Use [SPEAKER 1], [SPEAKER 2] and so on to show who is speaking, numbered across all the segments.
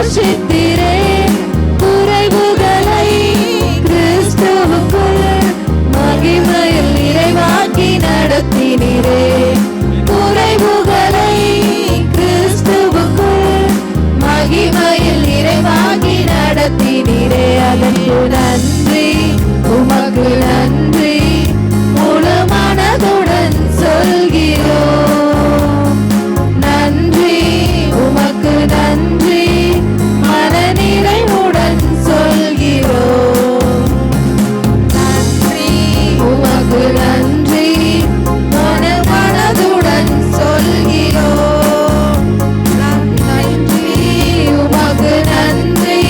[SPEAKER 1] போஷித்திரே, குறைவுகளை கிறிஸ்துவுக்குள் மகிமையில் நிறைவாக்கி நடத்தினீரே. குறைவுகளை கிறிஸ்துவுக்குள் மகிமையில் நிறைவாக்கி நடத்தினீரே. அதற்கு நன்றி, உமக்கு நன்றி, முழு மனதுடன் சொல்கிறோம். நன்றி, உமக்கு நன்றி, மனநிறைவுடன் சொல்கிறோம். நன்றி, உமக்கு நன்றி, முழு மனதுடன் சொல்கிறோம். நன்றி, உமக்கு நன்றி,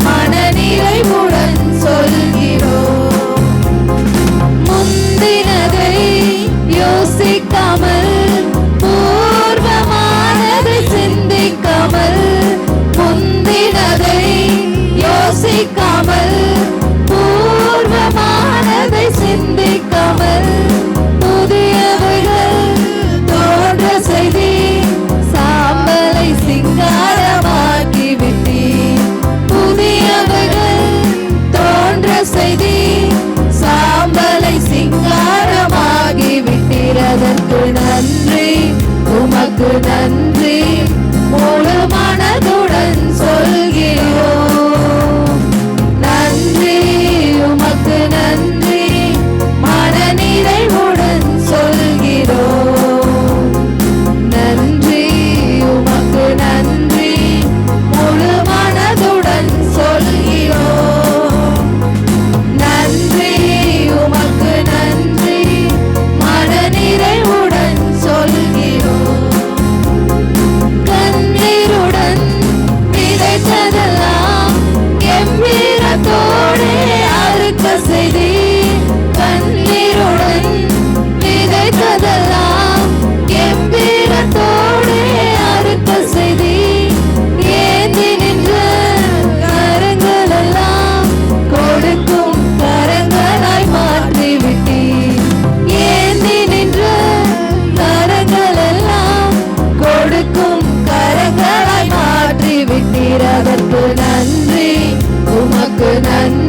[SPEAKER 1] மனநிறைவுடன் சொல்கிறோம். முந்தினதை யோசிக்காமல், பூர்வமானதை சிந்திக்காமல், முந்தினதை யோசிக்காமல், பூர்வமானதை சிந்திக்காமல், புதியவைகள் தோன்ற செய்தி சாம்பலை சிங்காரமாக்கி விட்டீர். புதியவைகள் தோன்ற செய்தி சாம்பலை சிங்காரமாகி விட்டீர். அதற்கு நன்றி, உமக்கு நன்றி, முழு மனதுடன் சொல்கிறோம். நன்றி, உமக்கு நன்றி, மனநிறைவுடன் சொல்கிறோம். நன்றி, உமக்கு நன்றி, முழு மனதுடன் சொல்கிறோம். நன்றி, உமக்கு நன்றி, மனநிறைவுடன் சொல்கிறோம். கண்ணீருடன் விதைத்ததெல்லாம் கெம்பீரத்தோடே அறுக்க செய்தி. கண்ணீருடன் விதைத்ததெல்லாம் கெம்பீரத்தோடே அறுக்க செய்தி. ஏந்தி நின்ற கரங்கள் எல்லாம் கொடுக்கும் கரங்களாய் மாற்றிவிட்டீர். ஏந்தி நின்ற கரங்கள் எல்லாம் கொடுக்கும் கரங்களாய் மாற்றிவிட்டீர். அதற்கு நன்றி, உமக்கு நன்றி,